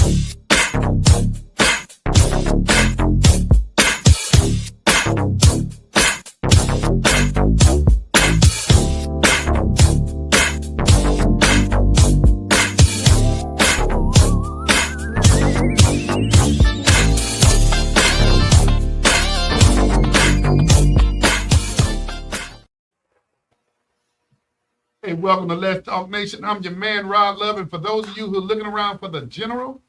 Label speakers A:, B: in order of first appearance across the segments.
A: Hey, welcome to Let's Talk Nation. I'm your man, Rod Love. And for those of you who are looking around for the general,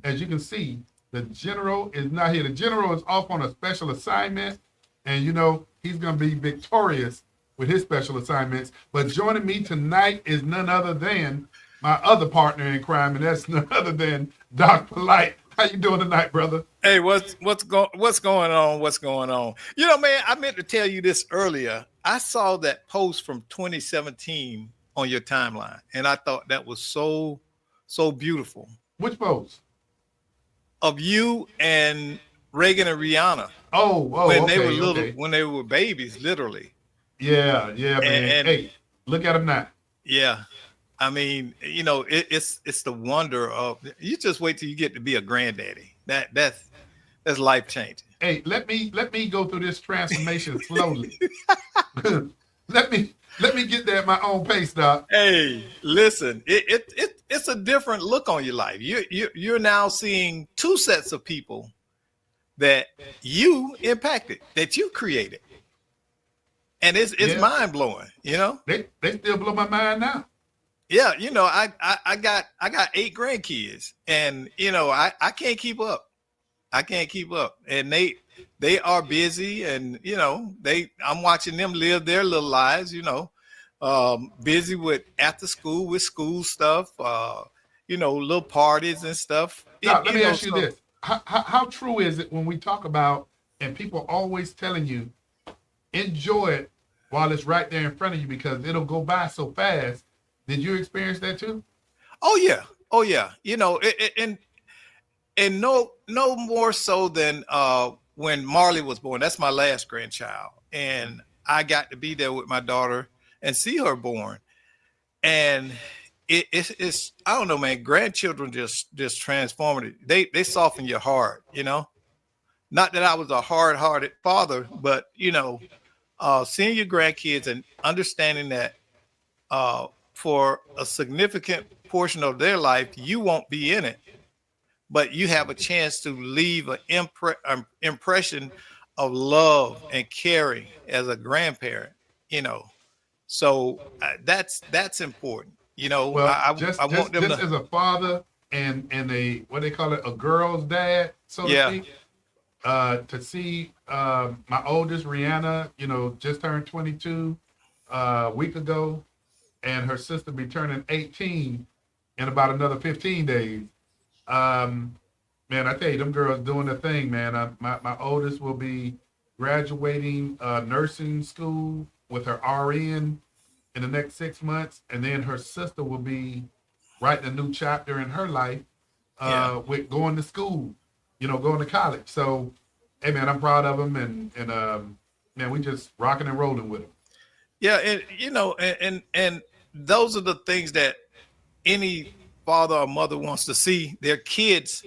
A: as you can see, the general is not here. The general is off on a special assignment. And, you know, he's going to be victorious with his special assignments. But joining me tonight is none other than my other partner in crime, and that's none other than Doc Polite. How you doing tonight, brother?
B: Hey, what's going on? What's going on? You know, man, I meant to tell you this earlier. I saw that post from 2017 on your timeline, and I thought that was so beautiful.
A: Which post?
B: Of you and Reagan and Rihanna.
A: Oh,
B: when
A: okay,
B: they were little, when they were babies, literally.
A: Yeah, man. And hey, look at them now.
B: Yeah. I mean, you know, it's the wonder of, you just wait till you get to be a granddaddy. That's life changing.
A: Hey, let me go through this transformation slowly. let me get there at my own pace, Doc.
B: Hey, listen, it's a different look on your life. You're now seeing two sets of people that you impacted, that you created, and it's mind blowing. You know,
A: they still blow my mind now.
B: Yeah, you know, I got 8 grandkids, and you know, I can't keep up. I can't keep up, and they are busy, and you know, I'm watching them live their little lives. You know, busy with after school with school stuff. You know, little parties and stuff.
A: Now, let me ask you this: how true is it when we talk about, and people always telling you, enjoy it while it's right there in front of you because it'll go by so fast. Did you experience that too?
B: Oh yeah. You know, and no more so than when Marley was born. That's my last grandchild, and I got to be there with my daughter and see her born. And it's I don't know, man. Grandchildren just transformative. They soften your heart. You know, not that I was a hard-hearted father, but you know, seeing your grandkids and understanding that. For a significant portion of their life, you won't be in it, but you have a chance to leave an impression of love and caring as a grandparent, you know. So that's important, you know.
A: Well,
B: I want them
A: just as a father and a what they call it, a girl's dad, so to speak. To see my oldest Rihanna, you know, just turned 22 a week ago. And her sister be turning 18 in about another 15 days. Man, I tell you, them girls doing their thing, man. My oldest will be graduating nursing school with her RN in the next 6 months. And then her sister will be writing a new chapter in her life with going to school, you know, going to college. So, hey, man, I'm proud of them. And man, we just rocking and rolling with them.
B: Yeah, and you know, and those are the things that any father or mother wants to see their kids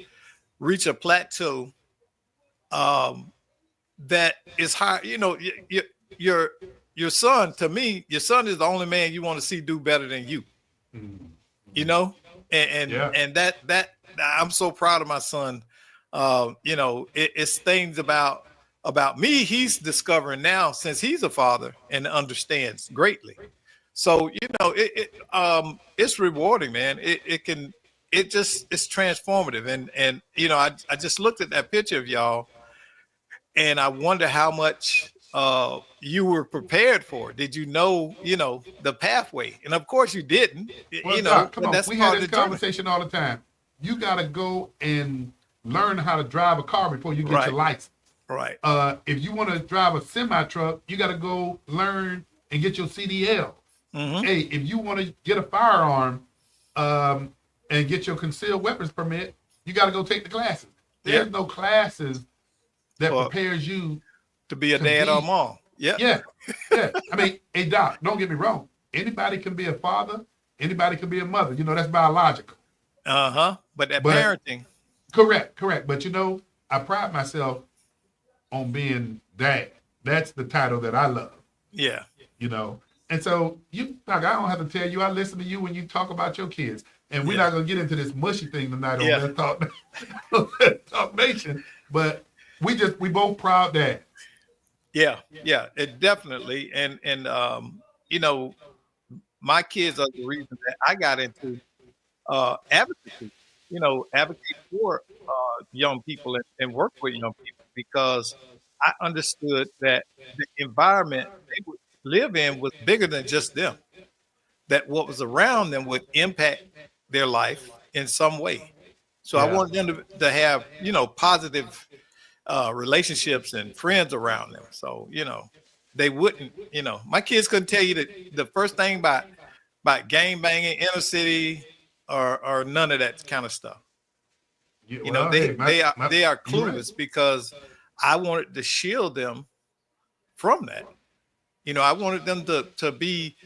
B: reach a plateau that is high. You know, your son, to me, your son is the only man you want to see do better than you. Mm-hmm. You know, and that I'm so proud of my son. You know, it's things about me he's discovering now since he's a father and understands greatly. So, you know, it's rewarding, man. It's transformative. And you know, I just looked at that picture of y'all and I wonder how much you were prepared for. Did you know, the pathway? And of course you didn't,
A: well, Doc, come on. That's we had this conversation all the time. You got to go and learn how to drive a car before you get your license.
B: Right.
A: If you want to drive a semi truck, you got to go learn and get your CDL. Mm-hmm. Hey, if you want to get a firearm and get your concealed weapons permit, you got to go take the classes. There's no classes that prepares you
B: to be a dad or mom.
A: Yeah. I mean, hey, Doc, don't get me wrong. Anybody can be a father. Anybody can be a mother. You know, that's biological.
B: But that
A: But
B: parenting.
A: correct. But you know, I pride myself on being dad. That's the title that I love.
B: Yeah.
A: You know, and so you like I don't have to tell you. I listen to you when you talk about your kids, and we're
B: Yeah.
A: not gonna get into this mushy thing tonight on
B: Yeah.
A: Let's Talk, Let's Talk Nation. But we both proud dads.
B: Yeah. Yeah. It definitely. And you know, my kids are the reason that I got into advocacy. You know, advocate for young people and work with young people because I understood that the environment they would live in was bigger than just them. That what was around them would impact their life in some way. So I
A: Yeah.
B: wanted them to have, you know, positive relationships and friends around them. So, you know, they wouldn't, you know, my kids couldn't tell you the first thing about gang banging, inner city, or none of that kind of stuff. You know,
A: Well, hey,
B: they are
A: you're right.
B: clueless because I wanted to shield them from that. You know, I wanted them to be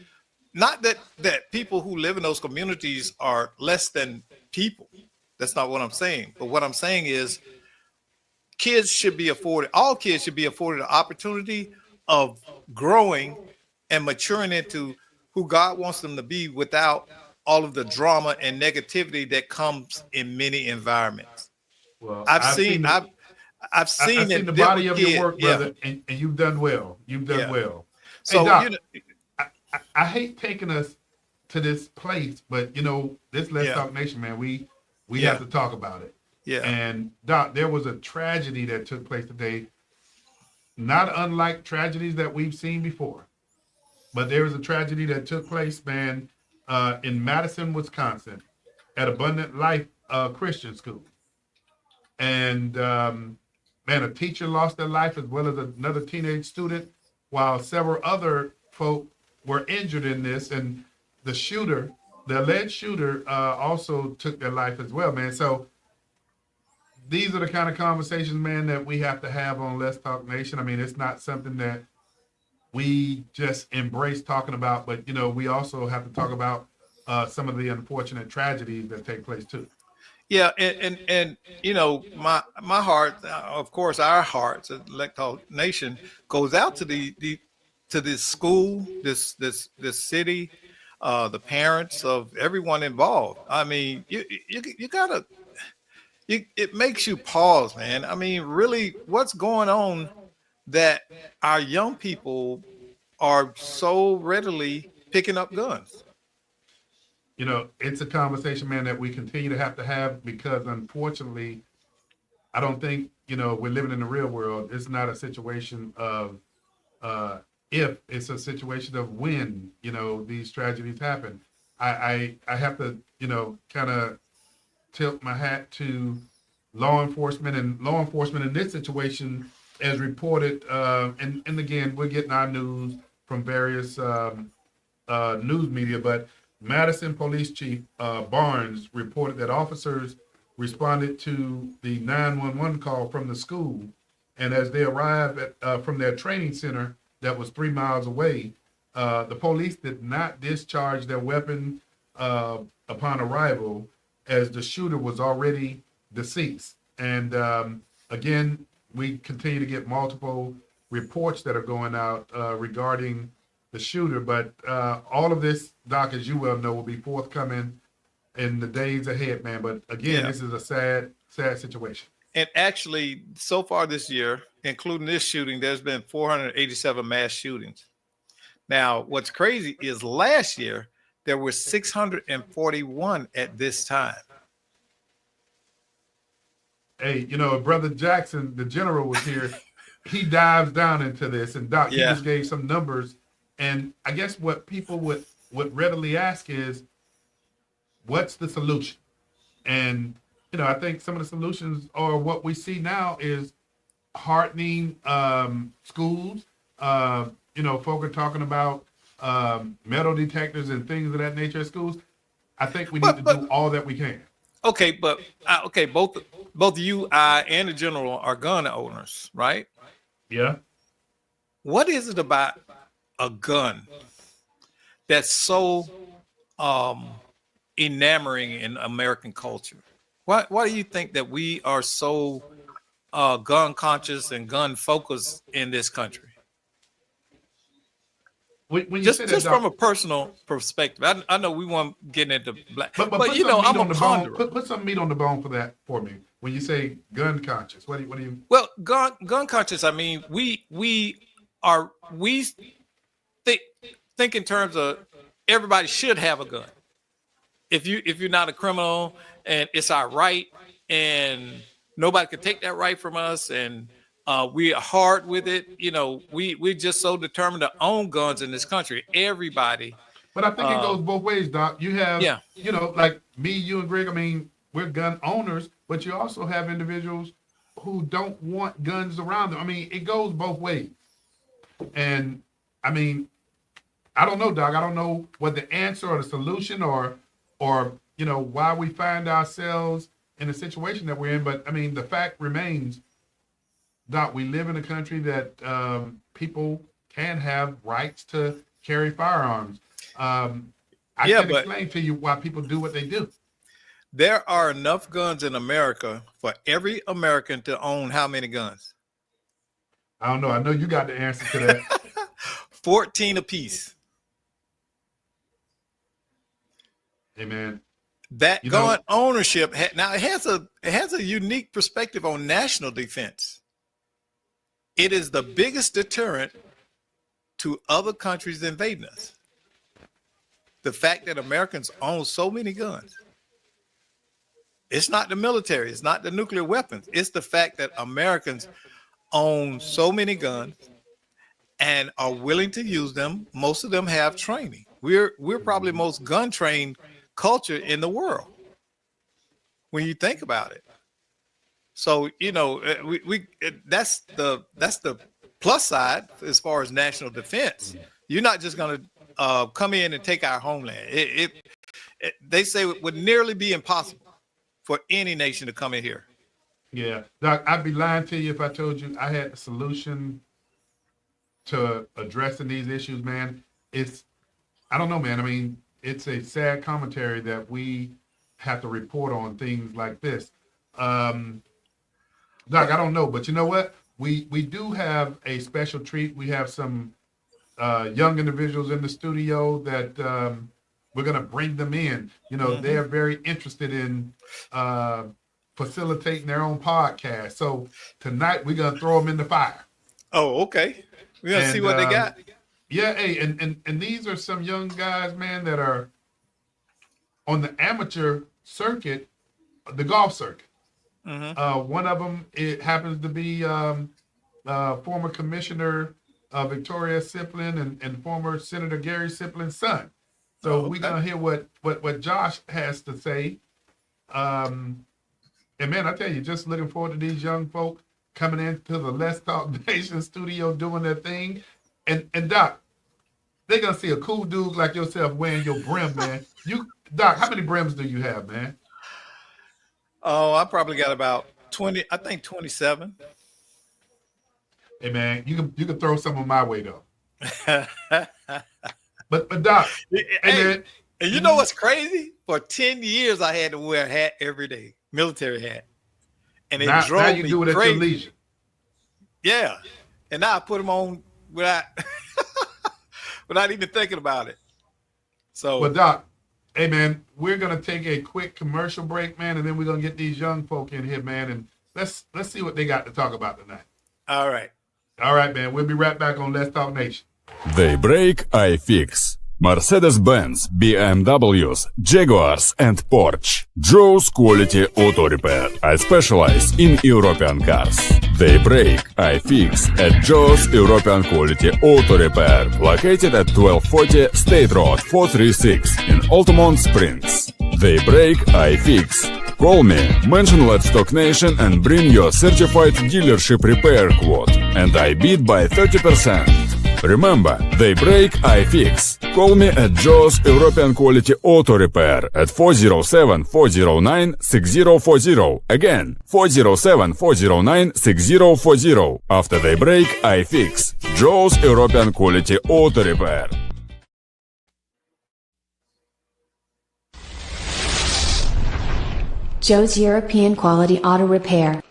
B: not that people who live in those communities are less than people. That's not what I'm saying. But what I'm saying is all kids should be afforded the opportunity of growing and maturing into who God wants them to be without all of the drama and negativity that comes in many environments.
A: Well,
B: I've seen I've
A: I've
B: seen
A: seen the
B: it dealt
A: body
B: with
A: of your
B: kids.
A: work,
B: Yeah,
A: brother, and you've done well. You've done
B: yeah.
A: well. Hey,
B: So, you
A: Doc,
B: know,
A: I hate taking us to this place, but you know, this Let's
B: yeah,
A: Talk Nation, man, we have
B: yeah,
A: to talk about it.
B: yeah.
A: And Doc, there was a tragedy that took place today, not unlike tragedies that we've seen before. But there was a tragedy that took place, man, in Madison, Wisconsin, at Abundant Life Christian School. And man, a teacher lost their life as well as another teenage student, while several other folk were injured in this. And the shooter, the alleged shooter, also took their life as well, man. So these are the kind of conversations, man, that we have to have on Let's Talk Nation. I mean, it's not something that we just embrace talking about, but you know, we also have to talk about some of the unfortunate tragedies that take place too.
B: Yeah, and you know, my heart, of course, our hearts, as Electoral Nation, goes out to the to this school, this city, the parents of everyone involved. I mean, you gotta, it makes you pause, man. I mean, really, what's going on that our young people are so readily picking up guns?
A: You know, it's a conversation, man, that we continue to have because unfortunately, I don't think, you know, we're living in the real world. It's not a situation of uh, if, it's a situation of when, you know, these tragedies happen. I have to, you know, kind of tilt my hat to law enforcement in this situation, as reported. And again, we're getting our news from various news media, but Madison Police Chief Barnes reported that officers responded to the 911 call from the school, and as they arrived from their training center that was 3 miles away, the police did not discharge their weapon upon arrival, as the shooter was already deceased. And again, we continue to get multiple reports that are going out regarding the shooter. But all of this, Doc, as you well know, will be forthcoming in the days ahead, man. But again,
B: Yeah.
A: this is a sad situation.
B: And actually, so far this year, including this shooting, there's been 487 mass shootings. Now, what's crazy is last year there were 641 at this time.
A: Hey, you know, Brother Jackson, the general, was here. He dives down into this, and Doc, he
B: Yeah.
A: just gave some numbers. And I guess what people would readily ask is, what's the solution? And you know, I think some of the solutions, or what we see now, is hardening schools. You know, folk are talking about metal detectors and things of that nature at schools. I think we need to do all that we can.
B: Okay, but okay, both you, I, and the general are gun owners, right?
A: Yeah.
B: What is it about a gun that's so enamoring in American culture? Why do you think that we are so gun conscious and gun focused in this country?
A: When you
B: just
A: say that,
B: just
A: Doc,
B: from a personal perspective, I know we won't get into black,
A: but
B: but
A: put
B: you know,
A: some meat
B: I'm
A: on
B: a
A: the bone.
B: ponderer.
A: Put some meat on the bone for that for me. When you say gun conscious, what do you?
B: Well, gun conscious. I mean, we think in terms of everybody should have a gun. If you're not a criminal, and it's our right, and nobody can take that right from us, and we are hard with it. You know, we're just so determined to own guns in this country. Everybody.
A: But I think it goes both ways, Doc. You have,
B: Yeah.
A: you know, like me, you, and Greg. I mean, we're gun owners, but you also have individuals who don't want guns around them. I mean, it goes both ways. And I mean, I don't know, Doc. I don't know what the answer or the solution or you know why we find ourselves in the situation that we're in. But I mean, the fact remains, Doc, we live in a country that people can have rights to carry firearms. I can explain to you why people do what they do.
B: There are enough guns in America for every American to own how many guns?
A: I don't know. I know you got the answer to that.
B: 14 apiece.
A: Hey, man.
B: That gun ownership it has a unique perspective on national defense. It is the biggest deterrent to other countries invading us. The fact that Americans own so many guns. It's not the military, it's not the nuclear weapons. It's the fact that Americans own so many guns and are willing to use them. Most of them have training. We're probably the most gun trained culture in the world when you think about it. So, you know, that's the plus side as far as national defense. You're not just going to come in and take our homeland. They say it would nearly be impossible for any nation to come in here.
A: Yeah, Doc, I'd be lying to you if I told you I had a solution to addressing these issues, man. I don't know, man. I mean, it's a sad commentary that we have to report on things like this. Doc, I don't know, but you know what? We do have a special treat. We have some young individuals in the studio that we're going to bring them in. You know, they're very interested in facilitating their own podcast. So tonight we're going to throw them in the fire.
B: Oh, okay. We're going to see what they got.
A: Yeah, hey, and these are some young guys, man, that are on the amateur circuit, the golf circuit. One of them, it happens to be former Commissioner Victoria Siplin and former Senator Gary Siplin's son. So we're gonna hear what Josh has to say. And man, I tell you, just looking forward to these young folk coming into the Let's Talk Nation studio doing their thing. And Doc, they're gonna see a cool dude like yourself wearing your brim, man. Doc, how many brims do you have, man?
B: Oh, I probably got about 20. I think 27.
A: Hey, man, you can throw some of my way though. But Doc,
B: and you know what's crazy? For 10 years, I had to wear a hat every day, military hat, and it drove
A: now you
B: me
A: do it
B: crazy.
A: At your leisure.
B: Yeah, and now I put them on without even thinking about it. So,
A: well, Doc, hey man, we're gonna take a quick commercial break, man, and then we're gonna get these young folk in here, man, and let's see what they got to talk about tonight.
B: All right,
A: man. We'll be right back on Let's Talk Nation.
C: Daybreak iFix. Mercedes-Benz, BMWs, Jaguars and Porsche. Joe's Quality Auto Repair. I specialize in European cars. Daybreak iFix at Joe's European Quality Auto Repair. Located at 1240 State Road 436 in Altamont Springs. Daybreak iFix. Call me, mention Let's Talk Nation and bring your certified dealership repair quote. And I beat by 30%. Remember, Daybreak iFix. Call me at Joe's European Quality Auto Repair at 407-409-6040. Again, 407-409-6040. After Daybreak iFix. Joe's European Quality Auto Repair.
D: Joe's European Quality Auto Repair.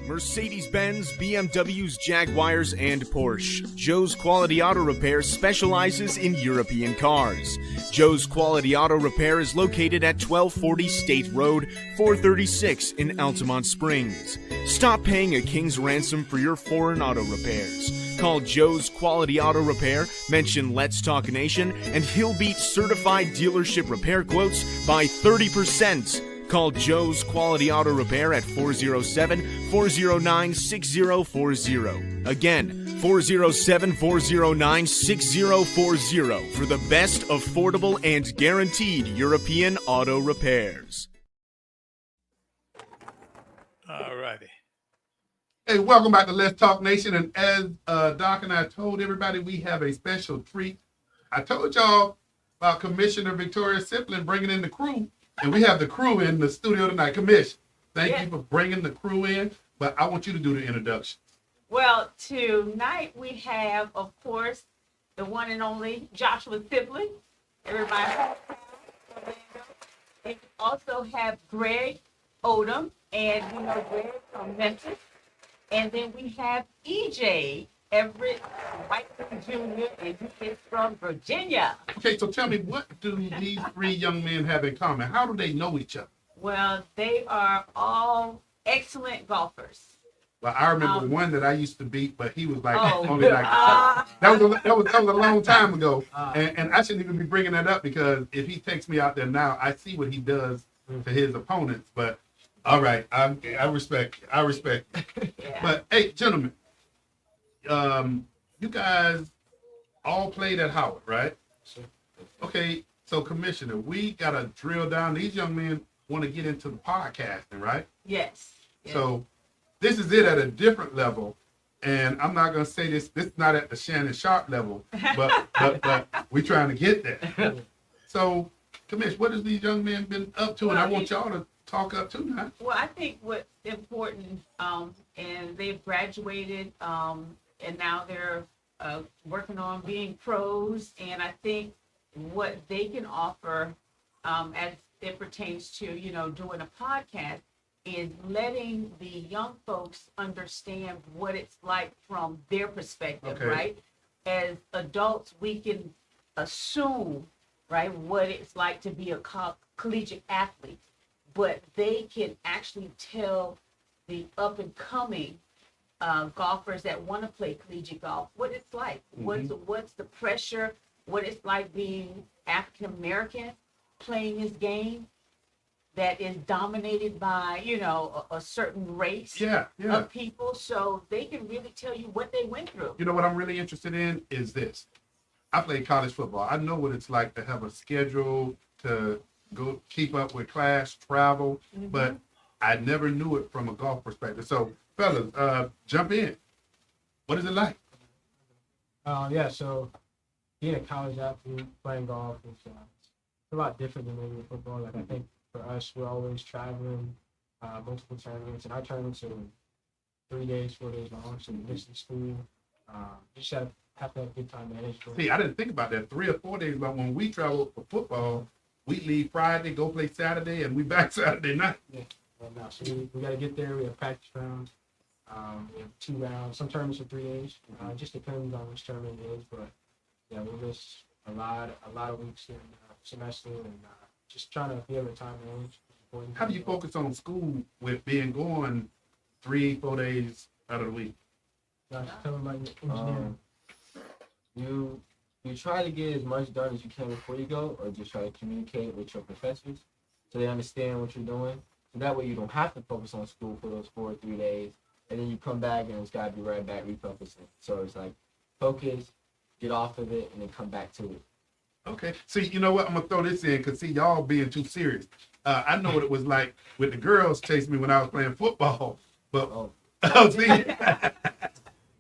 E: Mercedes-Benz, BMWs, Jaguars, and Porsche. Joe's Quality Auto Repair specializes in European cars. Joe's Quality Auto Repair is located at 1240 State Road, 436 in Altamont Springs. Stop paying a king's ransom for your foreign auto repairs. Call Joe's Quality Auto Repair, mention Let's Talk Nation, and he'll beat certified dealership repair quotes by 30%. Call Joe's Quality Auto Repair at 407-409-6040. Again, 407-409-6040 for the best affordable and guaranteed European auto repairs.
B: All righty.
A: Hey, welcome back to Let's Talk Nation. And as Doc and I told everybody, we have a special treat. I told y'all about Commissioner Victoria Siplin bringing in the crew. And we have the crew in the studio tonight. Commission, thank you for bringing the crew in. But I want you to do the introduction.
F: Well, tonight we have, of course, the one and only Joshua Sibley. Everybody. And we also have Greg Odom, and you know Greg from Memphis. And then we have EJ Everett Whiteman Jr., and he is from Virginia.
A: Okay, so tell me, what do these three young men have in common? How do they know each other?
F: Well, they are all excellent golfers.
A: Well, I remember one that I used to beat, but he was like
F: only
A: like that was a long time ago, and I shouldn't even be bringing that up because if he takes me out there now, I see what he does to his opponents. But all right, I respect. Yeah. But hey, gentlemen, you guys all played at Howard, right? Okay, so Commissioner, we gotta drill down. These young men want to get into the podcasting, right?
F: Yes.
A: So this is it at a different level, and I'm not gonna say this is not at the Shannon Sharp level, but we're trying to get there. So, Commissioner, what has these young men been up to? And I want y'all to talk up to now.
F: Well, I think what's important, and they've graduated, and now they're working on being pros. And I think what they can offer as it pertains to, you know, doing a podcast is letting the young folks understand what it's like from their perspective, right? As adults, we can assume, right, what it's like to be a collegiate athlete, but they can actually tell the up and coming golfers that want to play collegiate golf what it's like. What's the pressure, what it's like being African American playing this game that is dominated by, you know, a certain race of people. So they can really tell you what they went through.
A: You know what I'm really interested in is this. I played college football. I know what it's like to have a schedule, to go keep up with class, travel, but I never knew it from a golf perspective. So, fellas, jump in. What is it like?
G: So being a college athlete, playing golf, is a lot different than maybe football. Like, I think for us, we're always traveling, multiple tournaments, and our tournaments are 3 days, 4 days long, so we're missing school. You just have to have good time management.
A: See, I didn't think about that. 3 or 4 days, but when we travel for football, we leave Friday, go play Saturday, and we back Saturday night.
G: Yeah, so we got to get there. We have practice rounds. We have 2 rounds. Some tournaments are 3 days. It just depends on which tournament it is, but yeah, we miss a lot of weeks in semester, and just trying to be able to time manage.
A: How do you focus on school with being gone 3-4 days out of the week?
G: Tell them about your engineering.
H: You try to get as much done as you can before you go, or just try to communicate with your professors so they understand what you're doing. So that way you don't have to focus on school for those 4 or 3 days, and then you come back and it's got to be right back refocusing. So it's like focus, get off of it, and then come back to it.
A: Okay. See, you know what? I'm gonna throw this in because see, y'all being too serious. I know what it was like with the girls chasing me when I was playing football, but see,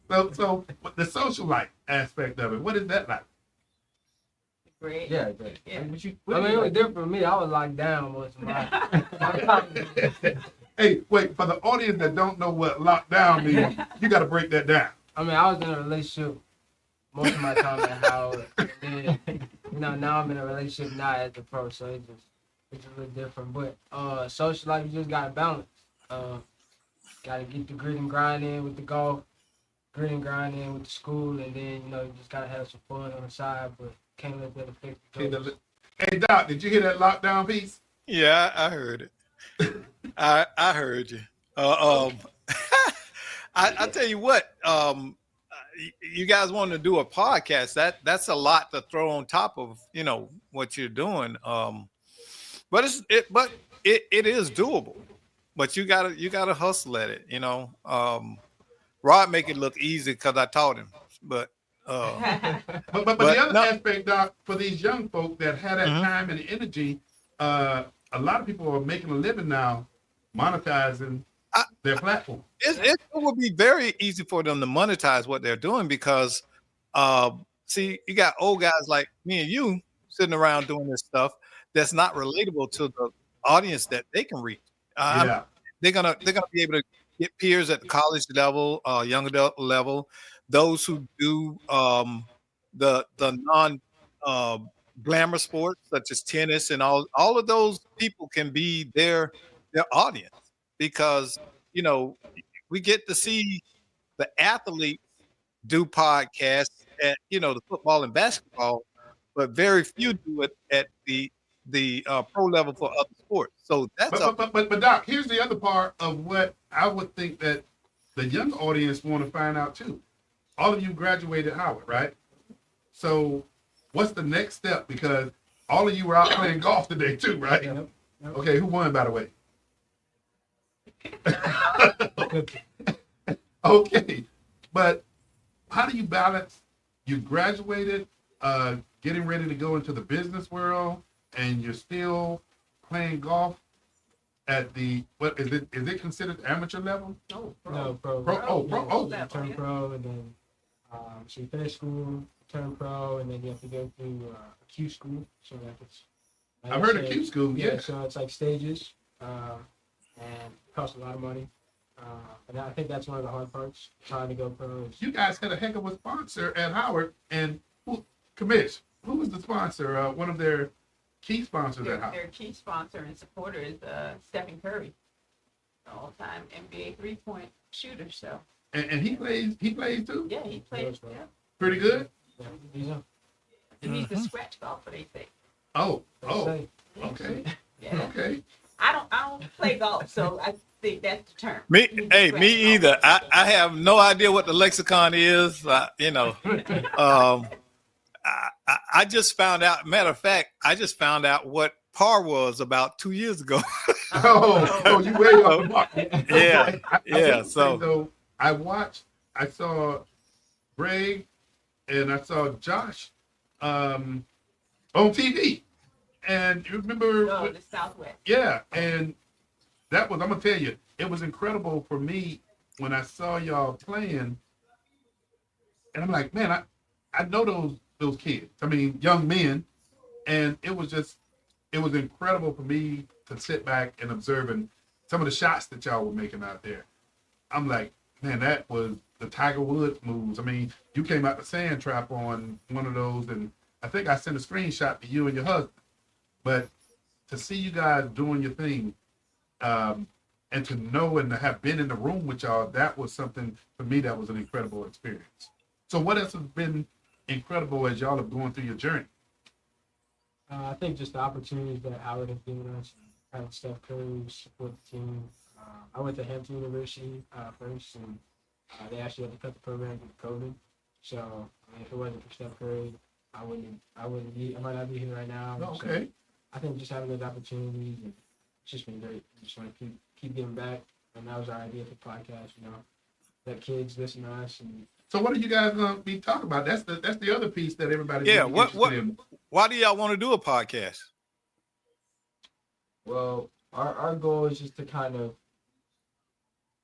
A: so the social life aspect of it, what is that like?
F: Great.
H: Yeah, great.
F: Yeah.
H: It
G: was different for me. I was locked down most of my
A: Hey, wait, for the audience that don't know what lockdown means, you got to break that down.
G: I mean, I was in a relationship most of my time at Howard. And then, now I'm in a relationship now as a pro, so it just it's a little different. But social life, you just gotta balance. Gotta get the grit and grind in with the golf, grit and grind in with the school, and then you just gotta have some fun on the side, but can't let that affect the goals.
A: Hey Doc, did you hear that lockdown piece?
B: Yeah, I heard it. I heard you. I tell you what, you guys want to do a podcast, that's a lot to throw on top of what you're doing. But it is doable. But you gotta hustle at it. Rod make it look easy because I taught him. But
A: but the other aspect, Doc, for these young folk that had that time and energy, a lot of people are making a living now, monetizing their platform.
B: It will be very easy for them to monetize what they're doing because, see, you got old guys like me and you sitting around doing this stuff that's not relatable to the audience that they can reach. They're gonna be able to get peers at the college level, young adult level, those who do the non glamour sports such as tennis and all of those people can be their audience because we get to see the athletes do podcasts at the football and basketball, but very few do it at the pro level for other sports. So that's
A: but Doc, here's the other part of what I would think that the young audience want to find out too. All of you graduated Howard, right? So what's the next step? Because all of you were out playing golf today too, right?
G: Yep.
A: Okay, who won, by the way? Okay, but how do you balance? You graduated, getting ready to go into the business world, and you're still playing golf at the what is it? Is it considered amateur level?
F: No,
G: No, pro. Turn pro, and then so you finish school, turn pro, and then you have to go through Q school. So it's.
A: I've heard of Q school. Yeah.
G: So it's like stages, and it costs a lot of money. And I think that's one of the hard parts, trying to go pro.
A: You guys had a heck of a sponsor at Howard, and who was the sponsor? One of their key sponsors at Howard.
F: Their key sponsor and supporter is Stephen Curry, the all-time NBA three-point shooter. So.
A: And he plays too?
F: Yeah, he plays. Yeah.
A: Pretty good?
G: Yeah.
F: He's the scratch golfer, they say.
A: Oh, okay.
F: Yeah.
A: Okay.
F: I don't play golf, so I think that's the term.
B: me either. I have no idea what the lexicon is. I just found out. Matter of fact, I just found out what par was about 2 years ago.
A: Oh, you way off the mark.
B: Yeah.
A: So I saw Greg and I saw Josh on TV. And you remember
F: the Southwest.
A: Yeah, and that was, I'm gonna tell you, it was incredible for me when I saw y'all playing. And I'm like, man, I know those kids. I mean, young men, and it was incredible for me to sit back and observing some of the shots that y'all were making out there. I'm like, man, that was the Tiger Woods moves. I mean, you came out the sand trap on one of those, and I think I sent a screenshot to you and your husband. But to see you guys doing your thing, and to know and to have been in the room with y'all, that was something for me that was an incredible experience. So what else has been incredible as y'all are going through your journey?
G: I think just the opportunities that Howard has given us, having Steph Curry support the team. I went to Hampton University first, and they actually had to cut the program due to COVID. So if it wasn't for Steph Curry, I might not be here right now.
A: Okay.
G: So I think just having those opportunities, and it's just been great. Just want to keep giving back, and that was our idea for the podcast. Let kids listen to us. And
A: so what are you guys gonna be talking about? That's the other piece that everybody.
B: Yeah. Why do y'all want to do a podcast?
H: Well, our goal is just to kind of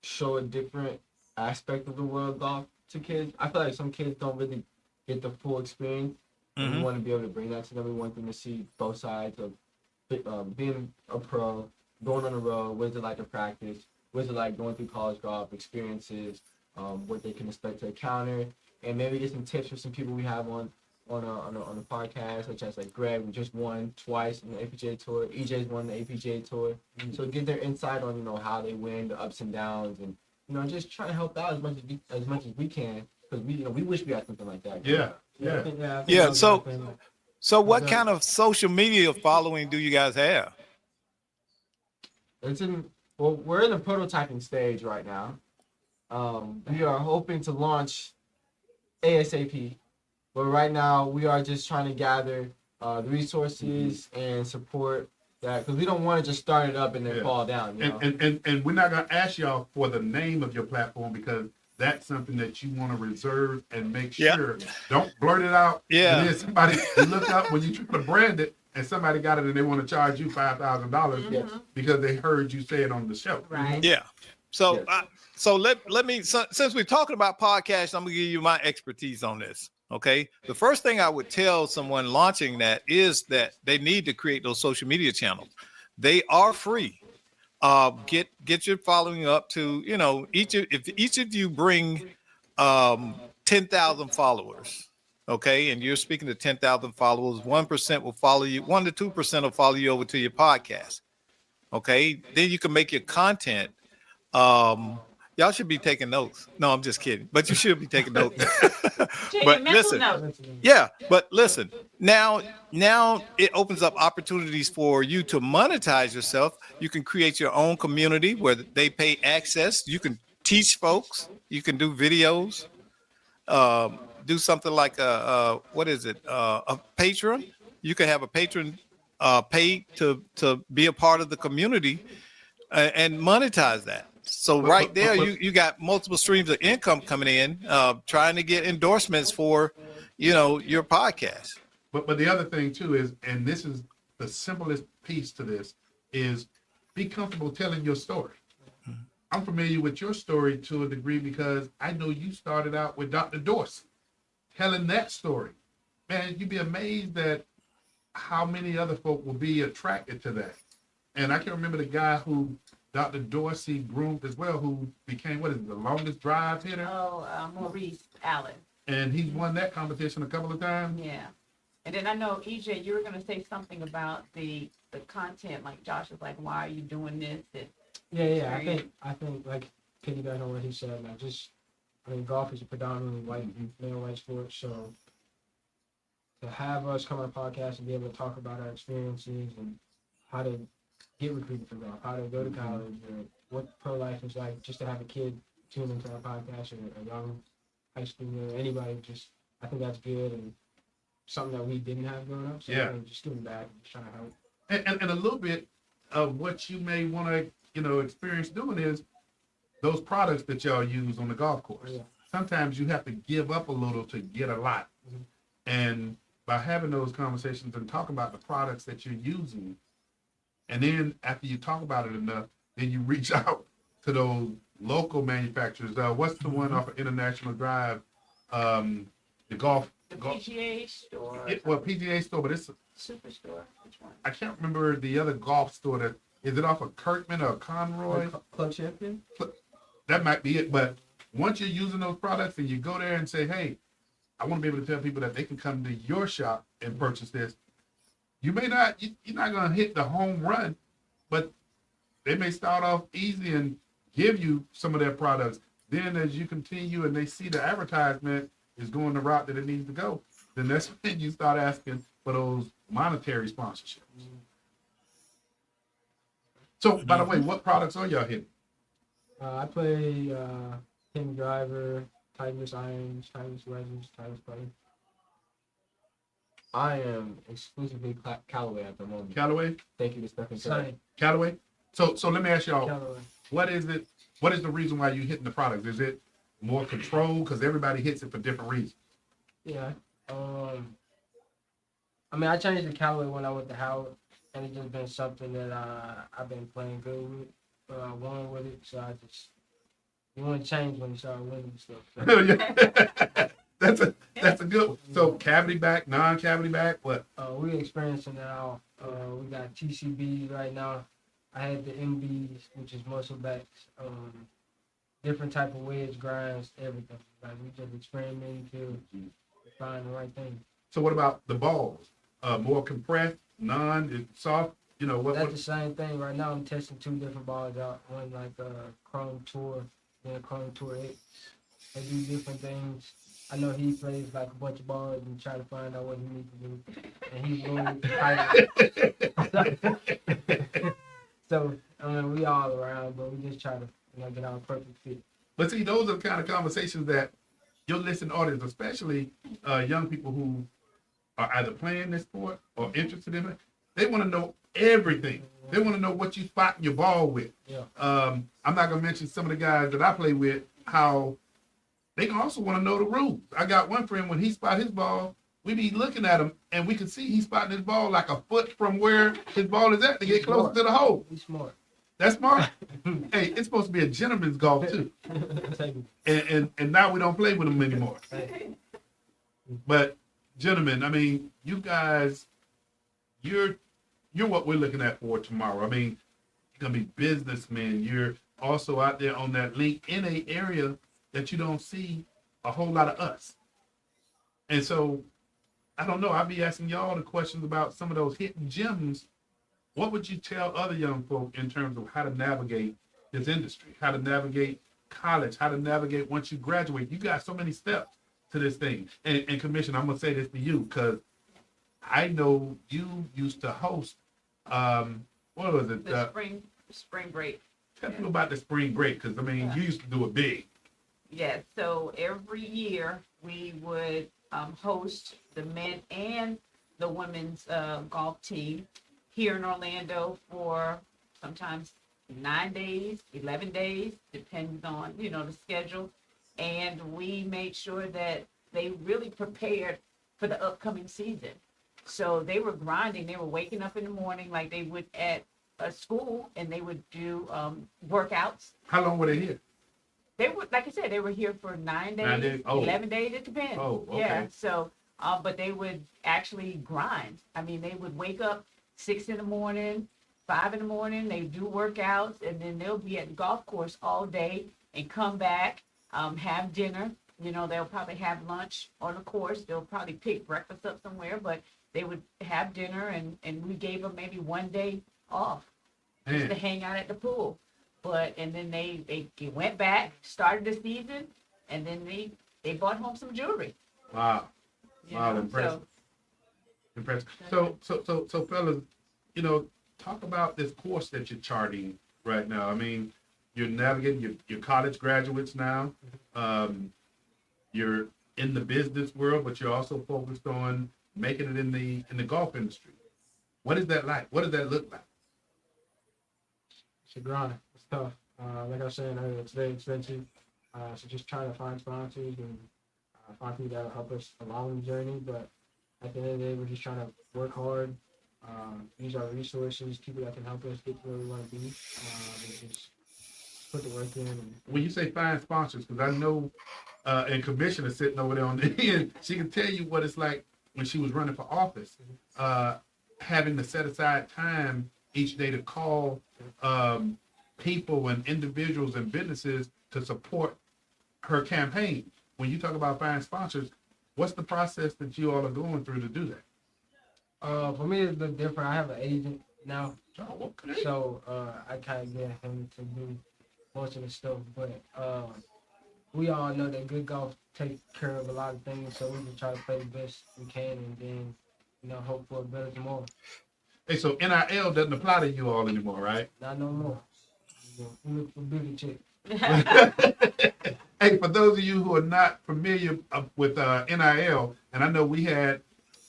H: show a different aspect of the world of golf to kids. I feel like some kids don't really get the full experience. And we want to be able to bring that to them. We want them to see both sides of being a pro, going on the road, what is it like to practice, what is it like going through college golf, experiences, what they can expect to encounter, and maybe get some tips from some people we have on on a podcast, such as like Greg, who just won twice in the APGA Tour. EJ's won the APGA Tour. So get their insight on how they win, the ups and downs, and just trying to help out as much as we can, because we wish we had something like that.
A: Yeah.
G: I think
B: Yeah,
G: that was
B: so-
G: my thing.
B: So what
G: Is
B: kind of social media following do you guys have?
H: We're in the prototyping stage right now. We are hoping to launch ASAP, but right now we are just trying to gather the resources and support that, because we don't want to just start it up and then
A: Yeah.
H: fall down.
A: And we're not gonna ask y'all for the name of your platform, because that's something that you want to reserve and make
B: Yeah.
A: sure. Don't blurt it out.
B: Yeah.
A: And then somebody you look up when you try to brand it, and somebody got it and they want to charge you $5,000
H: Yes.
A: because they heard you say it on the show.
F: Right.
B: Yeah. So
H: Yes.
B: so let me since we're talking about podcasts, I'm gonna give you my expertise on this. Okay. The first thing I would tell someone launching that is that they need to create those social media channels. They are free. Get your following up to, if each of you bring 10,000 followers, okay, and you're speaking to 10,000 followers, 1% will follow you, 1 to 2% will follow you over to your podcast. Okay, then you can make your content. Y'all should be taking notes. No, I'm just kidding, but you should be taking notes.
F: Take
B: But
F: a mental
B: listen,
F: note.
B: yeah, but listen, now it opens up opportunities for you to monetize yourself. You can create your own community where they pay access. You can teach folks. You can do videos. Do something like a patron. You can have a patron pay to be a part of the community and monetize that. So right there, you got multiple streams of income coming in, trying to get endorsements for, your podcast.
A: But the other thing too is, and this is the simplest piece to this, is be comfortable telling your story. I'm familiar with your story to a degree because I know you started out with Dr. Dorsey, telling that story. Man, you'd be amazed at how many other folk will be attracted to that. And I can remember the guy who Dr. Dorsey groomed as well, who became, the longest drive hitter?
F: Maurice Allen.
A: And he's won that competition a couple of times.
F: Yeah. And then I know, EJ, you were going to say something about the content. Like Josh was like, why are you doing this?
G: Yeah. I think like piggyback on what he said, golf is a predominantly white sport, so to have us come on a podcast and be able to talk about our experiences and how to get recruited for golf, how to go to college, or what pro life is like, just to have a kid tune into our podcast, or a young high schooler, anybody, I think that's good and something that we didn't have growing up. So
A: Yeah.
G: just giving back and just trying to help.
A: And a little bit of what you may want to, experience doing is those products that y'all use on the golf course.
G: Yeah.
A: Sometimes you have to give up a little to get a lot.
G: Mhm.
A: And by having those conversations and talking about the products that you're using, and then after you talk about it enough, then you reach out to those local manufacturers. What's the one off of International Drive? The golf.
F: The PGA store.
A: PGA store, but it's
F: Superstore. Which one?
A: I can't remember the other golf store that is it off of Kirkman or Conroy?
G: Club champion?
A: That might be it. But once you're using those products and you go there and say, hey, I want to be able to tell people that they can come to your shop and purchase this. You're not going to hit the home run, but they may start off easy and give you some of their products. Then as you continue and they see the advertisement is going the route that it needs to go, then that's when you start asking for those monetary sponsorships. So, by the way, what products are y'all hitting?
G: I play King Driver, Titus Irons, Titus Legends, Titus Play.
H: I am exclusively Callaway at the moment.
A: Callaway?
H: Thank you to Stephen Curry.
G: Sorry,
A: Callaway? So let me ask y'all,
G: Callaway.
A: what is the reason why you hitting the products? Is it more control? Because everybody hits it for different reasons.
G: Yeah. I changed the Callaway when I went to Howard, and it's just been something that I've been playing good with. Won with it, so you want to change when you start winning stuff. So.
A: That's a good one. So cavity back, non-cavity back, what?
G: We're experiencing it all. We got TCBs right now. I had the MBs, which is muscle backs, different type of wedge grinds, everything. Like we just experimenting to find the right thing.
A: So what about the balls? More compressed, soft? You know,
G: That's the same thing. Right now, I'm testing 2 different balls out. One like Chrome Tour, then Chrome Tour X. They do different things. I know he plays like a bunch of balls and try to find out what he needs to do. And he's really so I mean, we all around, but we just try to get our perfect fit.
A: But see, those are the kind of conversations that your listening audience, especially young people who are either playing this sport or interested in it, they want to know everything. They want to know what you spot your ball with.
G: Yeah.
A: I'm not gonna mention some of the guys that I play with, how they can also want to know the rules. I got one friend, when he spot his ball, we be looking at him and we can see he's spotting his ball like a foot from where his ball is at to get closer to the hole.
G: He's smart.
A: That's smart. Hey, it's supposed to be a gentleman's golf too. And now we don't play with them anymore. But gentlemen, I mean, you guys, you're what we're looking at for tomorrow. I mean, you're gonna be businessmen. You're also out there on that link in a area that you don't see a whole lot of us. And so, I don't know, I'll be asking y'all the questions about some of those hidden gems. What would you tell other young folk in terms of how to navigate this industry, how to navigate college, how to navigate once you graduate? You got so many steps to this thing. And Commissioner, I'm going to say this to you, because I know you used to host, what was it?
F: The spring break.
A: Tell me about the spring break, because, I mean, you used to do it big.
F: Yes, so every year we would host the men and the women's golf team here in Orlando for sometimes 9 days, 11 days, depends on, the schedule. And we made sure that they really prepared for the upcoming season. So they were grinding. They were waking up in the morning like they would at a school, and they would do workouts.
A: How long were they here?
F: They were, like I said, they were here for 9 days,
A: 9 days? Oh.
F: 11 days, it depends.
A: Oh, okay.
F: Yeah, so, but they would actually grind. I mean, they would wake up 6 in the morning, 5 in the morning, they do workouts, and then they'll be at the golf course all day and come back, have dinner. They'll probably have lunch on the course. They'll probably pick breakfast up somewhere, but they would have dinner, and we gave them maybe 1 day off just to hang out at the pool. And then they went back, started the season, and then they brought home some jewelry.
A: Wow. Wow, impressive. Impressive. So fellas, talk about this course that you're charting right now. I mean, you're navigating your college graduates now. You're in the business world, but you're also focused on making it in the golf industry. What is that like? What does that look like?
G: It's a grind. It's tough. Like I was saying earlier, it's very expensive. So just trying to find sponsors and find people that will help us along the journey. But at the end of the day, we're just trying to work hard, use our resources, people that can help us get to where we want to be, and just put the work in.
A: When you say find sponsors, because I know, and Commissioner sitting over there on the end, she can tell you what it's like when she was running for office, having to set aside time each day to call people and individuals and businesses to support her campaign. When you talk about finding sponsors, what's the process that you all are going through to do that?
G: For me, it's a bit different. I have an agent now,
A: Oh, okay.
G: so I kind of get him to do most of the stuff. But we all know that good golf takes care of a lot of things, so we just try to play the best we can, and then hope for a better tomorrow.
A: Hey, so NIL doesn't apply to you all anymore, right?
G: Not no more. We look for bigger chicks.
A: Hey, for those of you who are not familiar with NIL, and I know we had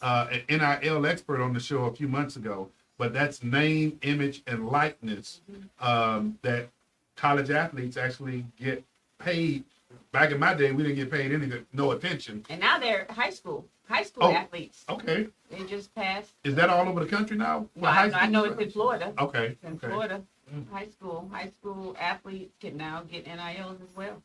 A: an NIL expert on the show a few months ago, but that's name, image, and likeness that college athletes actually get paid. Back in my day, we didn't get paid anything, no attention.
F: And now they're high school
A: Oh.
F: athletes.
A: Okay.
F: They just passed.
A: Is that all over the country now?
F: Well, I know it's in Florida.
A: Okay.
F: It's in
A: Okay.
F: Florida. High school athletes can now get NILs as well.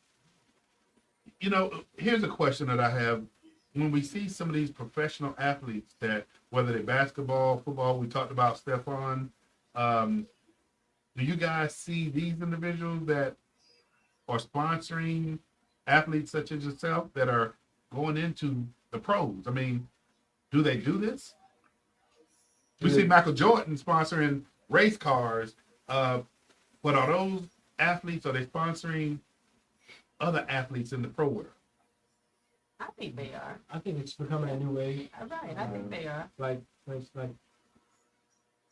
A: Here's a question that I have. When we see some of these professional athletes that, whether they're basketball, football, we talked about Stephon, do you guys see these individuals that are sponsoring athletes such as yourself that are going into the pros? I mean, Do they do this? We see Michael Jordan sponsoring race cars. But are those athletes, are they sponsoring other athletes in the pro world?
F: I think they are.
G: I think it's becoming a new way.
F: All right, I think they are.
G: Like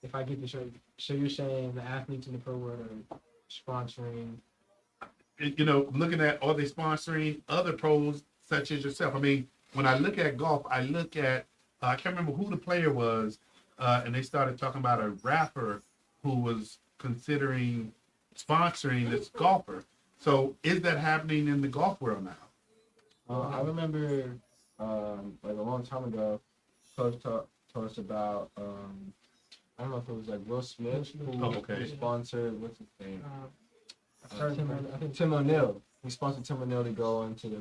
G: if I get this right, so you're saying the athletes in the pro world are sponsoring?
A: You know, looking at, are they sponsoring other pros such as yourself? I mean, when I look at golf, I look at, I can't remember who the player was, and they started talking about a rapper who was considering sponsoring this golfer. So is that happening in the golf world now?
H: I remember, like a long time ago, Coach told us about, I don't know if it was like Will Smith who sponsored, what's his name? I think Tim O'Neill. He sponsored Tim O'Neill to go into the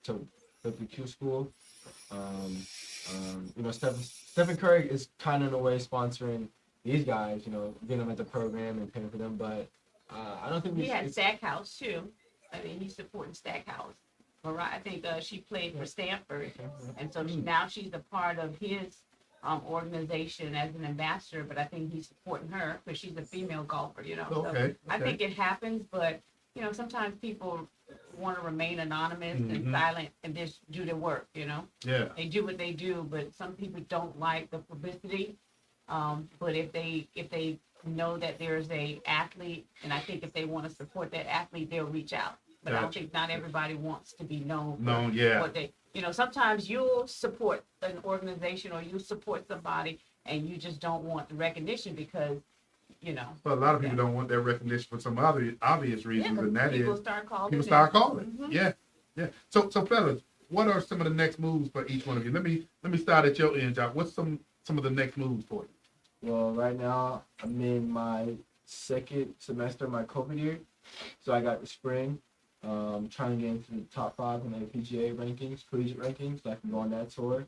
H: to the Q school. You know, Stephen Curry is kind of in a way sponsoring these guys. You know, getting them at the program and paying for them. But I don't think
F: he had Stackhouse too. I mean, he's supporting Stackhouse. Mariah, I think she played for Stanford, and so now she's a part of his organization as an ambassador. But I think he's supporting her because she's a female golfer. You know, so I think it happens. But you know, sometimes people want to remain anonymous and silent and just do their work. You know, they do what they do. But some people don't like the publicity. But if they know that there's a athlete, and I think if they want to support that athlete, they'll reach out. But I don't think not everybody wants to be known. What they, you know, sometimes you'll support an organization or you support somebody, and you just don't want the recognition because, you know.
A: Well, a lot of people don't want that recognition for some other obvious reasons, and that
F: people
A: is
F: start calling.
A: People start calling. Yeah. So fellas, what are some of the next moves for each one of you? Let me start at your end, Josh. What's some of the next moves for you?
H: Well, right now I'm in my second semester of my COVID year, so I got the spring. Trying to get into the top 5 in the PGA rankings, collegiate rankings, so I can go on that tour.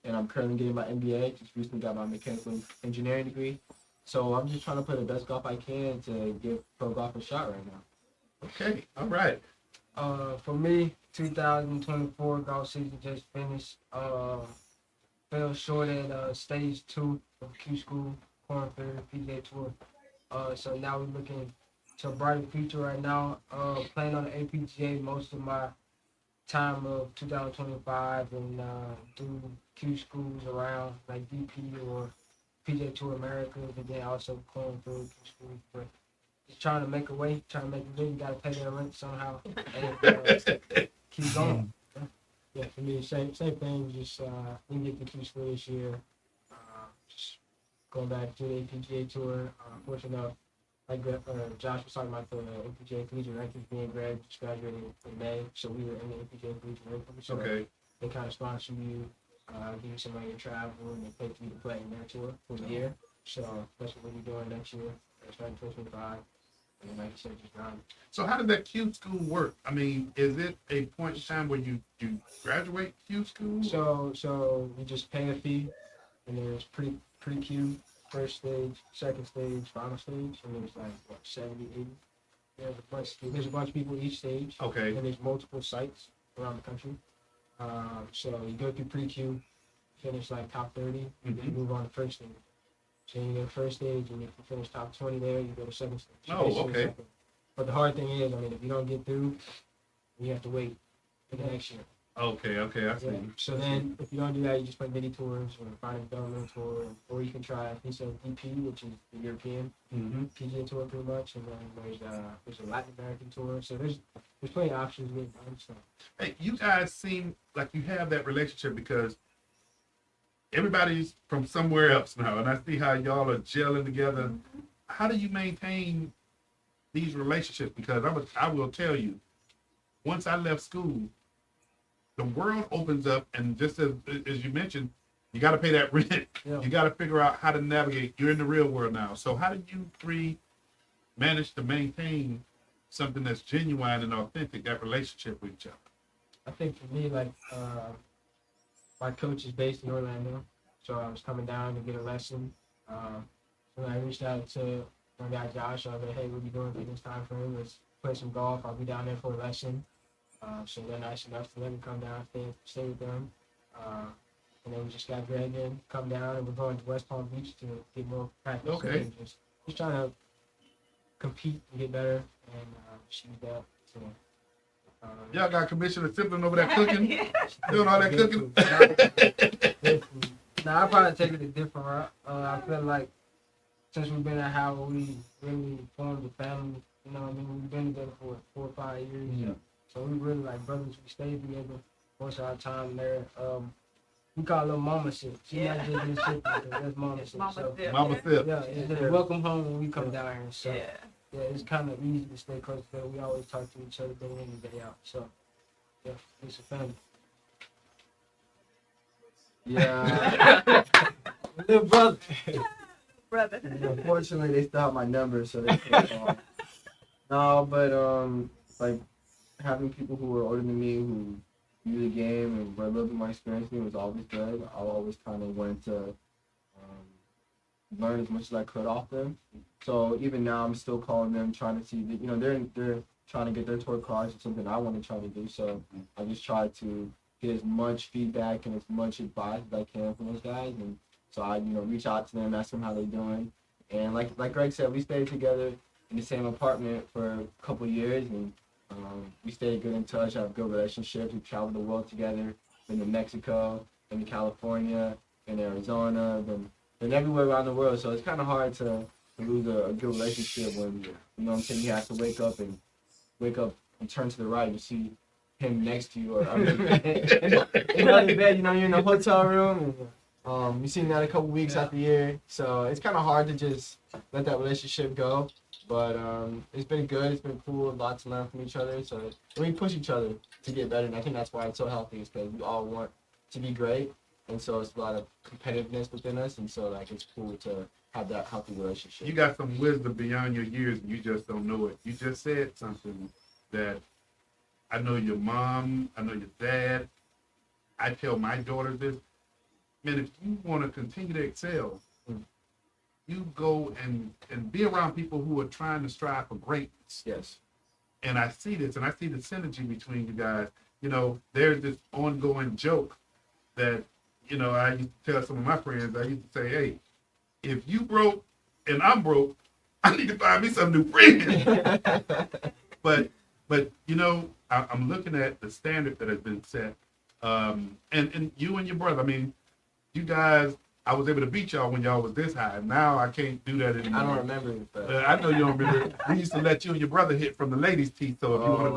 H: And I'm currently getting my MBA. Just recently got my mechanical engineering degree. So I'm just trying to play the best golf I can to give pro golf a shot right now.
A: Okay, all right.
G: For me, 2024 golf season just finished. Fell short at stage 2 of Q School, Corn Ferry PGA Tour. So now we're looking to a brighter future right now. Playing on the APGA most of my time of 2025 and do Q schools around like DP or PGA Tour America, and then also Corn Ferry Q schools. But just trying to make a way, trying to make a living. Got to pay their rent somehow. And, keep going. Yeah, for me, same thing. Just didn't get the Q school this year. Just going back to the APGA tour. Fortunate enough, like Josh was talking about the APGA collegiate rankings being just graduated in May, so we were in the APGA collegiate rankings. So they kind of sponsor you, give you some money to travel, and they pay for you to play in their tour for the year. So that's what we'll be doing next year, starting 2025. And like you said, just around.
A: So how does that Q school work? I mean, is it a point in time where you graduate Q school?
G: So you just pay a fee, and there's pre-Q, first stage, second stage, final stage, and there's like what 70, 80. There's a bunch of people each stage.
A: Okay.
G: And there's multiple sites around the country. So you go through pre-Q, finish like top 30, and then you move on to first stage. So you go to first stage, and if you finish top 20 there, you go to second stage. So
A: okay.
G: Second. But the hard thing is, I mean, if you don't get through, you have to wait for the next year.
A: Okay, I see.
G: So then, if you don't do that, you just play mini tours or find a development tour, or you can try, he said DP, which is the European PGA tour, pretty much, and then there's a Latin American tour. So there's plenty of options with them. So.
A: Hey, you guys seem like you have that relationship because everybody's from somewhere else now, and I see how y'all are gelling together. How do you maintain these relationships? Because I will tell you, once I left school, the world opens up, and just as you mentioned, you got to pay that rent. Yeah. You got to figure out how to navigate. You're in the real world now. So how did you three manage to maintain something that's genuine and authentic, that relationship with each other?
G: I think for me, like, my coach is based in Orlando, so I was coming down to get a lesson. So I reached out to my guy Josh. I was like, hey, what are you doing for this time frame? Let's play some golf. I'll be down there for a lesson. So they're nice enough to let me come down, stay with them. And then we just got dragged in, come down, and we're going to West Palm Beach to get more practice.
A: Okay.
G: And just trying to compete and get better and shoot that. So,
A: Y'all got Commissioner Sibling over there cooking,
F: Yeah.
A: doing all that cooking.
G: Nah, I probably take it a different route. I feel like since we've been at Howard, we really formed a family. You know what I mean? We've been together for 4 or 5 years.
H: Yeah.
G: So we really like brothers. We stayed together most of our time there. We call it little mama shit. She
F: Yeah.
G: not just in shit. That's mama
F: It's
G: shit.
F: Mama
G: So,
F: Zip.
A: Mama Sip.
G: yeah, it's just welcome home when we come down here. So
F: Yeah.
G: yeah, it's kind of easy to stay close together. We always talk to each other day in and day out. So yeah, it's a family.
H: Yeah. Little brother.
F: Brother.
H: Unfortunately, they still have my number, so they can't call. No, but like having people who were older than me who knew the game and were a little bit more experienced than me was always good. I always kind of wanted to learn as much as I could off them. So even now, I'm still calling them, trying to see that, you know, they're trying to get their tour cards. It's something I want to try to do. So I just try to get as much feedback and as much advice as I can from those guys. And so I, reach out to them, ask them how they're doing. And like Greg said, we stayed together in the same apartment for a couple of years, and we stayed good in touch, have good relationships. We traveled the world together, been to Mexico, been to California, been to Arizona, been everywhere around the world. So it's kind of hard to lose a good relationship when, you have to wake up and turn to the right and see him next to you, or in another bed, you're in a hotel room, and you seen that a couple weeks out the year. So it's kind of hard to just let that relationship go. But it's been good. It's been cool. Lots to learn from each other. So we push each other to get better, and I think that's why it's so healthy. Is because we all want to be great, and so it's a lot of competitiveness within us, and so it's cool to have that healthy relationship.
A: You got some wisdom beyond your years, and you just don't know it. You just said something that I know your mom, I know your dad. I tell my daughters this, man, if you want to continue to excel, you go and be around people who are trying to strive for greatness.
H: Yes.
A: And I see this, and I see the synergy between you guys. There's this ongoing joke that, I used to tell some of my friends. I used to say, hey, if you broke and I'm broke, I need to find me some new friends. But I'm looking at the standard that has been set. And you and your brother, I mean, you guys, I was able to beat y'all when y'all was this high. Now I can't do that anymore.
H: I don't remember it, but
A: I know you don't remember. We used to let you and your brother hit from the ladies' teeth. So if you want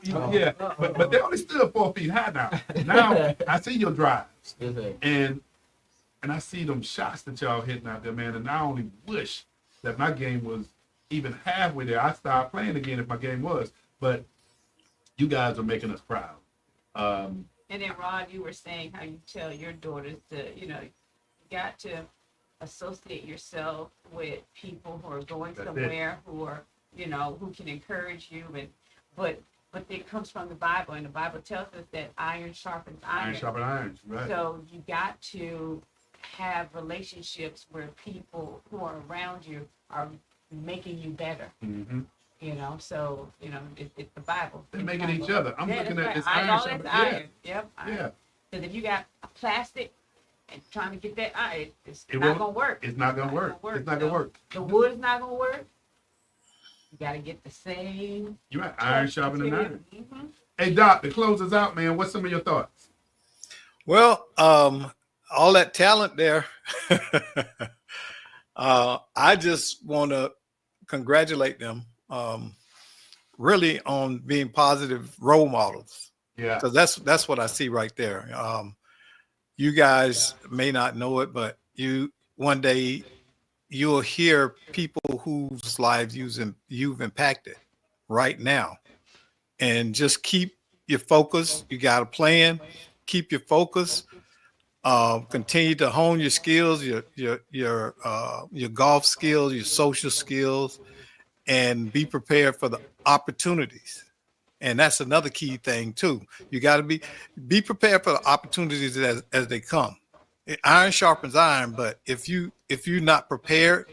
A: to go, yeah. But they only stood 4 feet high now. Now I see your drives, and I see them shots that y'all hitting out there, man. And I only wish that my game was even halfway there. I start playing again if my game was. But you guys are making us proud.
F: And then, Rod, you were saying how you tell your daughters to, you got to associate yourself with people who are going somewhere, who are, who can encourage you. But it comes from the Bible, and the Bible tells us that iron sharpens iron.
A: Iron sharpens iron, right.
F: So you got to have relationships where people who are around you are making you better.
A: Mm-hmm.
F: So it's the Bible.
A: They're making each other. I'm looking at this
F: iron.
A: iron.
F: That's
A: Yeah.
F: iron. Yep. Iron.
A: Yeah.
F: Because if you got plastic and trying to get that iron, it's
A: It
F: not
A: won't-
F: gonna work.
A: It's not gonna work. It's not gonna work.
F: The wood is not gonna work. You gotta get the same.
A: You're right. Iron sharpening iron.
F: Mm-hmm.
A: Hey Doc, to close us out, man, what's some of your thoughts?
B: Well, all that talent there. I just want to congratulate them really on being positive role models.
A: Yeah.
B: Because that's what I see right there. You guys may not know it, but one day you'll hear people whose lives you've impacted right now. And just keep your focus. You got a plan. Keep your focus. Continue to hone your skills, your golf skills, your social skills, and be prepared for the opportunities. And that's another key thing too. You got to be prepared for the opportunities as they come. Iron sharpens iron, but if you're not prepared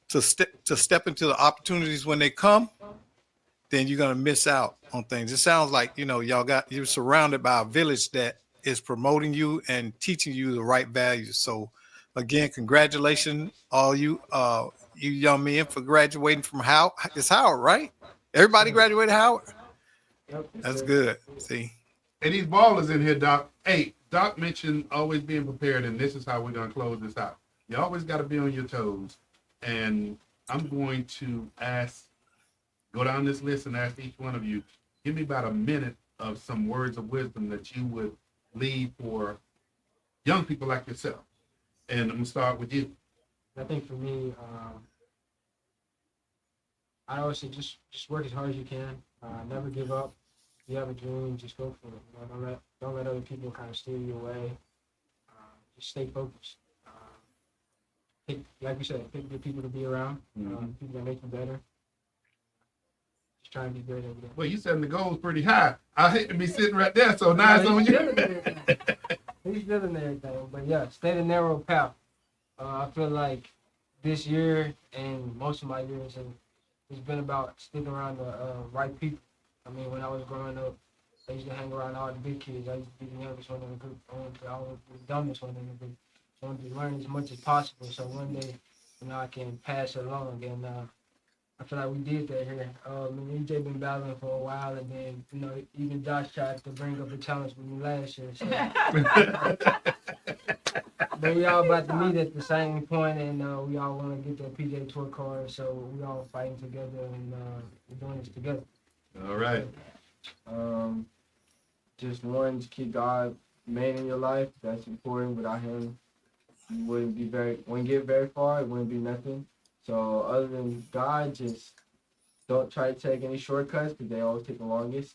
B: to step into the opportunities when they come, then you're gonna miss out on things. It sounds like you're surrounded by a village that is promoting you and teaching you the right values. So again, congratulations, all you young men for graduating from Howard. It's Howard, right? Everybody graduated Howard.
G: Yep,
B: That's good. See,
A: And these ballers in here, Doc. Hey, Doc mentioned always being prepared, and this is how we're gonna close this out. You always got to be on your toes, and I'm going to go down this list and ask each one of you, give me about a minute of some words of wisdom that you would leave for young people like yourself. And I'm gonna start with you.
G: I think for me, I always say just work as hard as you can. Never give up. If you have a dream, just go for it. You know, don't let other people kind of steer you away. Just stay focused. Pick, like you said, pick good people to be around. People that make you better. Just try and be great every day.
A: Well, you setting the goals pretty high. I hate to be sitting right there, so now it's on you.
G: He's still in everything, but yeah, stay the narrow path. I feel like this year and most of my years, it's been about sticking around the right people. I mean, when I was growing up, I used to hang around all the big kids. I used to be the youngest one in the group. I was the dumbest one in the group. I wanted to learn as much as possible, so one day, you know, I can pass it along. And I feel like we did that here. EJ been battling for a while, and then, you know, even Josh tried to bring up a challenge with me last year. So. But we all about to meet at the same point, and we all want to get that PJ Tour card, so we all fighting together, and we're doing this together.
A: All right.
H: Just one, to keep God main in your life. That's important. Without him, you wouldn't get very far. It wouldn't be nothing. So other than God, just don't try to take any shortcuts because they always take the longest.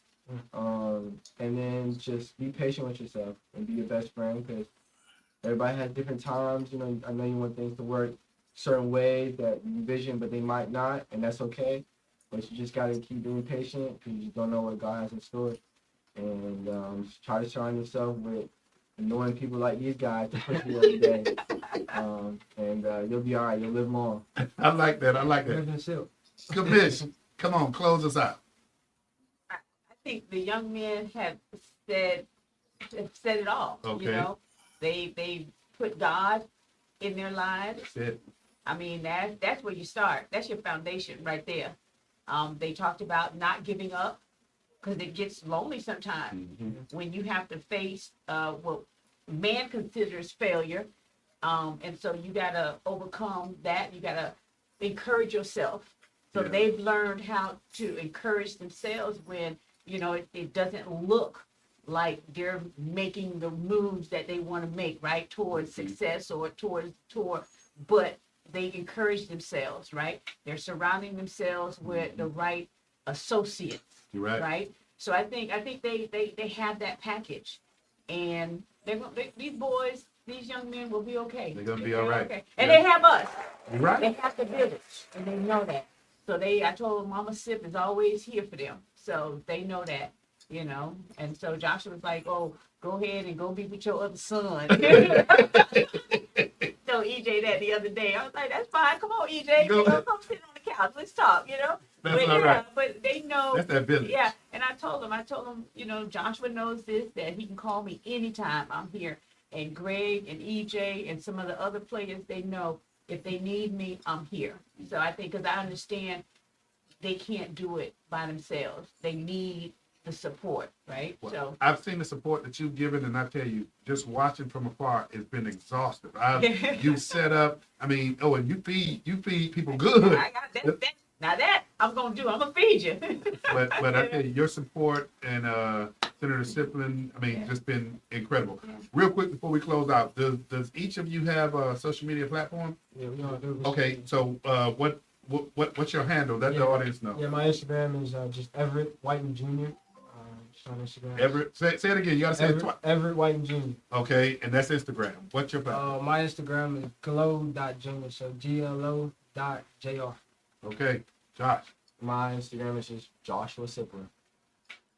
H: And then just be patient with yourself and be your best friend, because everybody has different times. You know, I know you want things to work certain ways that you envision, but they might not, and that's okay. But you just got to keep being patient because you just don't know what God has in store. And just try to surround yourself with annoying people like these guys to push you every day. And you'll be all right. You'll live long.
A: I like that. I like that.
G: Living silk.
A: Commish, come on, close us out.
F: I think the young men have said it all.
A: Okay.
F: You know, they put God in their lives.
A: That's it.
F: I mean, that's where you start. That's your foundation right there. They talked about not giving up, because it gets lonely sometimes when you have to face what man considers failure. And so you got to overcome that. You got to encourage yourself. So they've learned how to encourage themselves when, you know, it doesn't look like they're making the moves that they want to make, right, towards success or towards, but they encourage themselves, right? They're surrounding themselves with the right associates.
A: You're right.
F: Right. So I think they have that package, and these boys, these young men will be okay.
A: They're gonna be all right.
F: Okay. And they have us.
A: You're right.
F: They have the village, and they know that. So I told them Mama Sip is always here for them. So they know that, you know. And so Joshua was like, "Oh, go ahead and go be with your other son." Told EJ that the other day. I was like, "That's fine. Come on, EJ. Come sit on the couch. Let's talk." You know.
A: That's all right.
F: But they know.
A: That's that business.
F: Yeah. And I told them, you know, Joshua knows this, that he can call me anytime I'm here. And Greg and EJ and some of the other players, they know if they need me, I'm here. So I think, because I understand they can't do it by themselves. They need the support, right?
A: Well,
F: So
A: I've seen the support that you've given, and I tell you, just watching from afar, it's been exhaustive. You set up. I mean, and you feed people good.
F: I got that. Now that I'm gonna do, I'm gonna feed you.
A: but I tell you, your support and Senator Siplin, I mean, just been incredible. Real quick before we close out, does each of you have a social media platform?
G: Yeah, we all do.
A: Okay, so what's your handle? Let the audience know.
G: Yeah, my Instagram is just Everett Whiten Jr. Just on Instagram.
A: Everett, say it again. You gotta say it twice.
G: Everett Whiten Jr.
A: Okay, and that's Instagram. What's your platform?
G: My Instagram is glow.jr. So GLO.jr.
A: Okay, Josh.
H: My Instagram is just Joshua Sipler.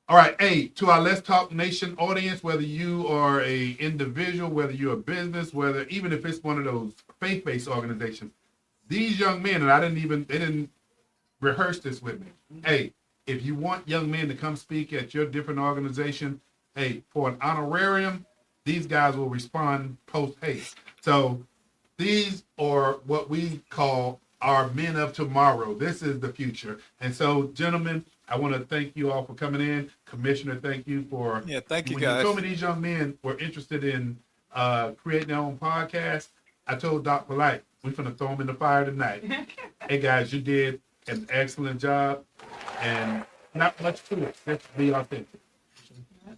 A: All right, hey, to our Let's Talk Nation audience, whether you are a individual, whether you're a business, whether even if it's one of those faith-based organizations, these young men, and they didn't rehearse this with me. Hey, if you want young men to come speak at your different organization, hey, for an honorarium, these guys will respond post haste. So these are what we call our men of tomorrow. This is the future. And so, gentlemen, I want to thank you all for coming in. Commissioner, thank you for.
B: Yeah, thank you,
A: when
B: guys.
A: You told me these young men were interested in creating their own podcast. I told Doc Polite, we're going to throw them in the fire tonight. Hey, guys, you did an excellent job. And not much to it. Just be authentic.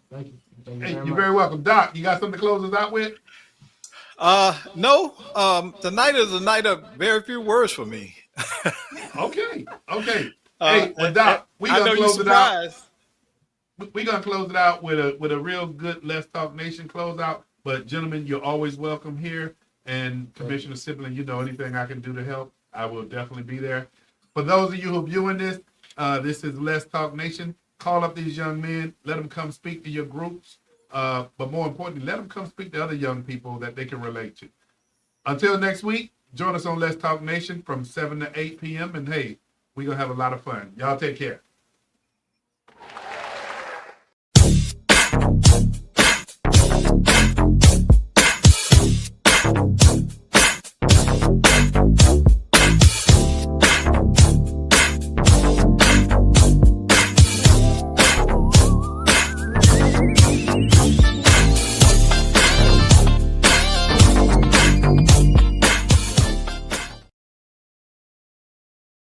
G: Thank you. Thank you
A: Hey,
G: very
A: you're
G: much.
A: very welcome. Doc, you got something to close us out with?
B: No. Tonight is a night of very few words for me.
A: Okay. Hey, well, Doc, we're
B: I know
A: going to
B: you're
A: close it out.
B: surprised.
A: We're gonna close it out with a real good Let's Talk Nation closeout. But gentlemen, you're always welcome here. And Commissioner Sibling, you know, anything I can do to help, I will definitely be there. For those of you who are viewing this, this is Let's Talk Nation. Call up these young men, let them come speak to your groups. But more importantly, let them come speak to other young people that they can relate to. Until next week, join us on Let's Talk Nation from 7 to 8 p.m. And hey, we're gonna have a lot of fun. Y'all take care.